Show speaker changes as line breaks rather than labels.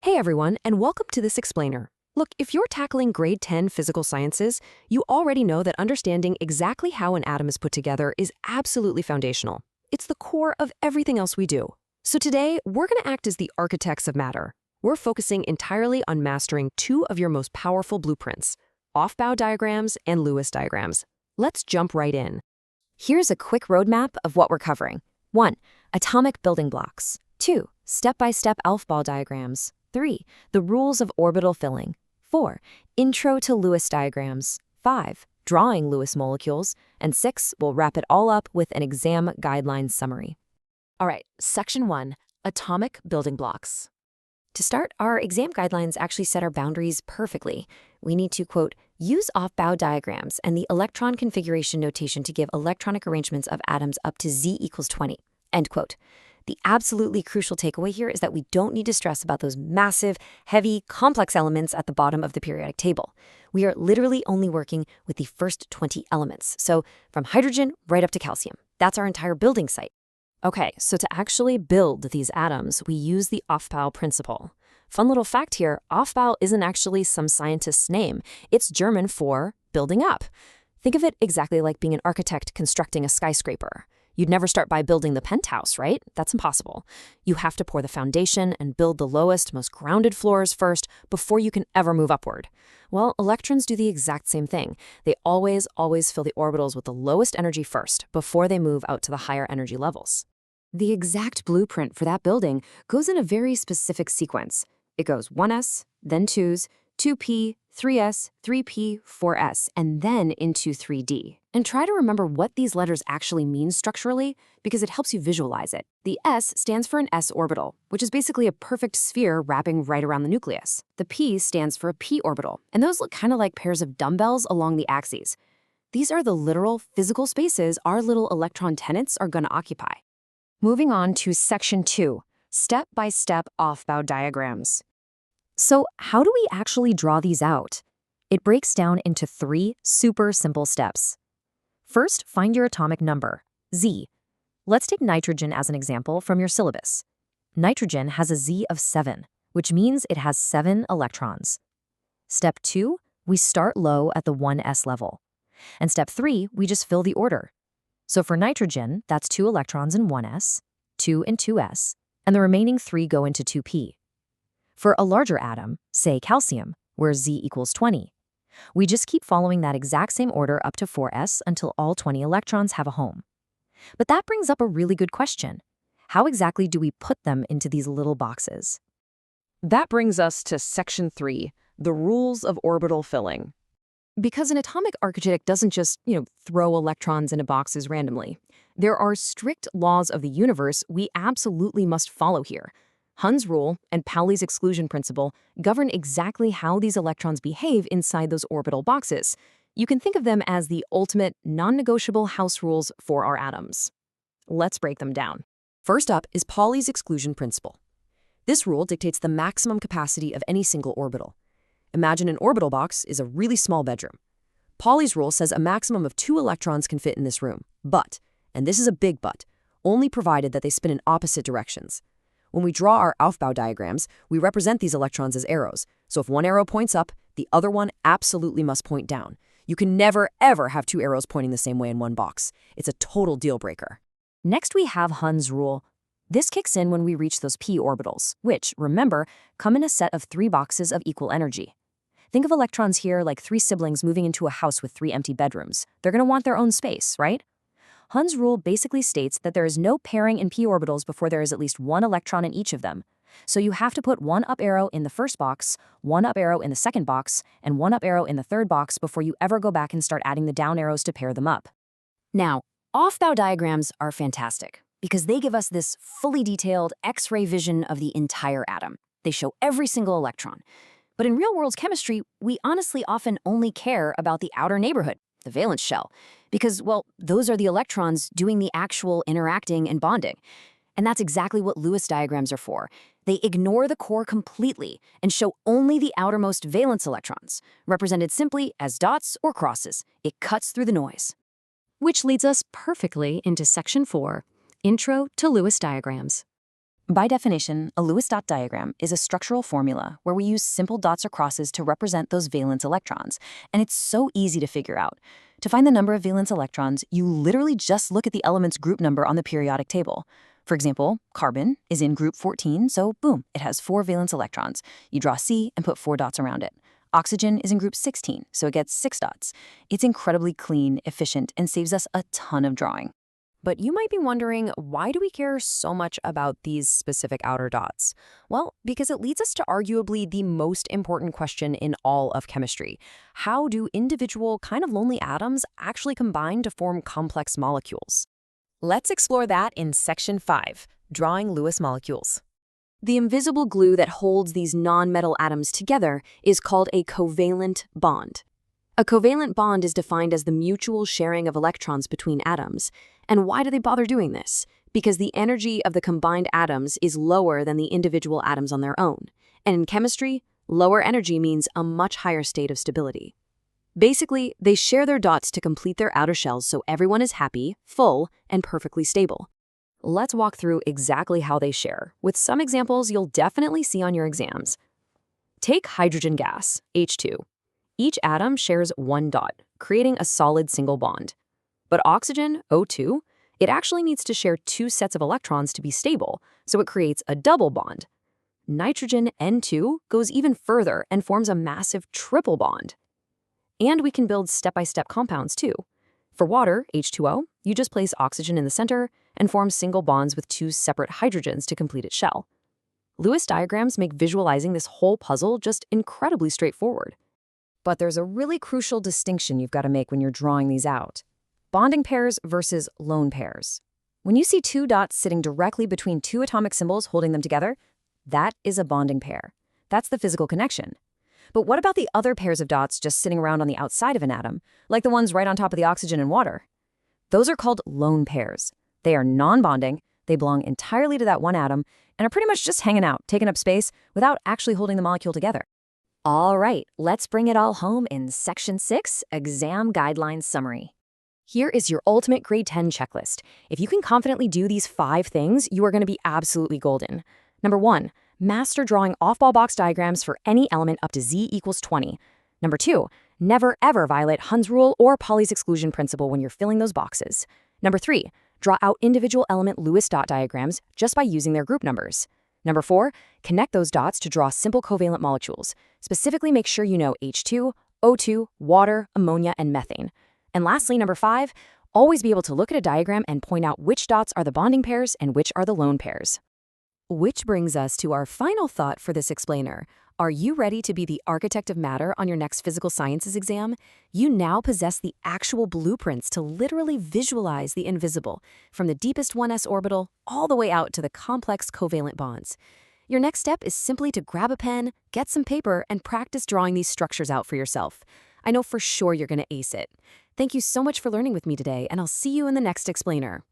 Hey everyone, and welcome to this explainer. Look, if you're tackling grade 10 physical sciences, you already know that understanding exactly how an atom is put together is absolutely foundational. It's the core of everything else we do. So today, we're going to act as the architects of matter. We're focusing entirely on mastering two of your most powerful blueprints, Aufbau diagrams and Lewis diagrams. Let's jump right in.
Here's a quick roadmap of what we're covering. 1. Atomic building blocks. 2. Step-by-step Aufbau diagrams. 3. The rules of orbital filling. 4. Intro to Lewis diagrams. 5. Drawing Lewis molecules. And 6. We'll wrap it all up with an exam guidelines summary.
All right, Section 1, Atomic building blocks.
To start, our exam guidelines actually set our boundaries perfectly. We need to, quote, use Aufbau diagrams and the electron configuration notation to give electronic arrangements of atoms up to Z equals 20, end quote. The absolutely crucial takeaway here is that we don't need to stress about those massive, heavy, complex elements at the bottom of the periodic table. We are literally only working with the first 20 elements. So from hydrogen right up to calcium. That's our entire building site.
Okay, so to actually build these atoms, we use the Aufbau principle. Fun little fact here, Aufbau isn't actually some scientist's name. It's German for building up. Think of it exactly like being an architect constructing a skyscraper. You'd never start by building the penthouse, right? That's impossible. You have to pour the foundation and build the lowest, most grounded floors first before you can ever move upward. Well, electrons do the exact same thing. They always fill the orbitals with the lowest energy first before they move out to the higher energy levels. The exact blueprint for that building goes in a very specific sequence. It goes 1s, then 2s, 2p, 3s, 3p, 4s, and then into 3d. And try to remember what these letters actually mean structurally, because it helps you visualize it. The S stands for an s orbital, which is basically a perfect sphere wrapping right around the nucleus. The P stands for a p orbital, and those look kind of like pairs of dumbbells along the axes. These are the literal physical spaces our little electron tenants are going to occupy. Moving on to Section 2, Step-by-step Aufbau diagrams. So how do we actually draw these out? It breaks down into 3 super simple steps. First, find your atomic number, Z. Let's take nitrogen as an example from your syllabus. Nitrogen has a Z of 7, which means it has 7 electrons. Step 2, we start low at the 1s level. And step 3, we just fill the order. So for nitrogen, that's 2 electrons in 1s, 2 in 2s, and the remaining 3 go into 2p. For a larger atom, say calcium, where Z equals 20, we just keep following that exact same order up to 4s until all 20 electrons have a home. But that brings up a really good question. How exactly do we put them into these little boxes?
That brings us to Section 3, the rules of orbital filling.
Because an atomic architect doesn't just, throw electrons into boxes randomly. There are strict laws of the universe we absolutely must follow here. Hund's rule and Pauli's exclusion principle govern exactly how these electrons behave inside those orbital boxes. You can think of them as the ultimate, non-negotiable house rules for our atoms. Let's break them down. First up is Pauli's exclusion principle. This rule dictates the maximum capacity of any single orbital. Imagine an orbital box is a really small bedroom. Pauli's rule says a maximum of 2 electrons can fit in this room, but, and this is a big but, only provided that they spin in opposite directions. When we draw our Aufbau diagrams, we represent these electrons as arrows, so if one arrow points up, the other one absolutely must point down. You can never, ever have 2 arrows pointing the same way in one box. It's a total deal breaker. Next, we have Hund's rule. This kicks in when we reach those p orbitals, which, remember, come in a set of 3 boxes of equal energy. Think of electrons here like 3 siblings moving into a house with 3 empty bedrooms. They're going to want their own space, right? Hund's rule basically states that there is no pairing in p orbitals before there is at least 1 electron in each of them. So you have to put 1 up arrow in the first box, 1 up arrow in the second box, and 1 up arrow in the third box before you ever go back and start adding the down arrows to pair them up. Now, Aufbau diagrams are fantastic because they give us this fully detailed X-ray vision of the entire atom. They show every single electron. But in real-world chemistry, we honestly often only care about the outer neighborhood, the valence shell, because, well, those are the electrons doing the actual interacting and bonding. And that's exactly what Lewis diagrams are for. They ignore the core completely and show only the outermost valence electrons, represented simply as dots or crosses. It cuts through the noise. Which leads us perfectly into Section 4, Intro to Lewis diagrams.
By definition, a Lewis dot diagram is a structural formula where we use simple dots or crosses to represent those valence electrons, and it's so easy to figure out. To find the number of valence electrons, you literally just look at the element's group number on the periodic table. For example, carbon is in group 14, so boom, it has 4 valence electrons. You draw C and put 4 dots around it. Oxygen is in group 16, so it gets 6 dots. It's incredibly clean, efficient, and saves us a ton of drawing.
But you might be wondering, why do we care so much about these specific outer dots? Well, because it leads us to arguably the most important question in all of chemistry. How do individual, kind of lonely atoms actually combine to form complex molecules? Let's explore that in Section 5, Drawing Lewis Molecules. The invisible glue that holds these non-metal atoms together is called a covalent bond. A covalent bond is defined as the mutual sharing of electrons between atoms. And why do they bother doing this? Because the energy of the combined atoms is lower than the individual atoms on their own. And in chemistry, lower energy means a much higher state of stability. Basically, they share their dots to complete their outer shells so everyone is happy, full, and perfectly stable. Let's walk through exactly how they share, with some examples you'll definitely see on your exams. Take hydrogen gas, H2. Each atom shares 1 dot, creating a solid single bond. But oxygen, O2, it actually needs to share 2 sets of electrons to be stable, so it creates a double bond. Nitrogen, N2, goes even further and forms a massive triple bond. And we can build step-by-step compounds too. For water, H2O, you just place oxygen in the center and form single bonds with 2 separate hydrogens to complete its shell. Lewis diagrams make visualizing this whole puzzle just incredibly straightforward. But there's a really crucial distinction you've got to make when you're drawing these out. Bonding pairs versus lone pairs. When you see 2 dots sitting directly between 2 atomic symbols holding them together, that is a bonding pair. That's the physical connection. But what about the other pairs of dots just sitting around on the outside of an atom, like the ones right on top of the oxygen and water? Those are called lone pairs. They are non-bonding, they belong entirely to that one atom, and are pretty much just hanging out, taking up space, without actually holding the molecule together. All right, let's bring it all home in Section 6, Exam Guidelines Summary. Here is your ultimate grade 10 checklist. If you can confidently do these 5 things, you are going to be absolutely golden. Number 1, master drawing off-ball box diagrams for any element up to z equals 20. Number 2, never ever violate Hund's rule or Pauli's exclusion principle when you're filling those boxes. Number 3, draw out individual element Lewis dot diagrams just by using their group numbers. Number 4, connect those dots to draw simple covalent molecules. Specifically, make sure you know H2, O2, water, ammonia, and methane. And lastly, number 5, always be able to look at a diagram and point out which dots are the bonding pairs and which are the lone pairs. Which brings us to our final thought for this explainer. Are you ready to be the architect of matter on your next physical sciences exam? You now possess the actual blueprints to literally visualize the invisible, from the deepest 1s orbital all the way out to the complex covalent bonds. Your next step is simply to grab a pen, get some paper, and practice drawing these structures out for yourself. I know for sure you're going to ace it. Thank you so much for learning with me today, and I'll see you in the next explainer.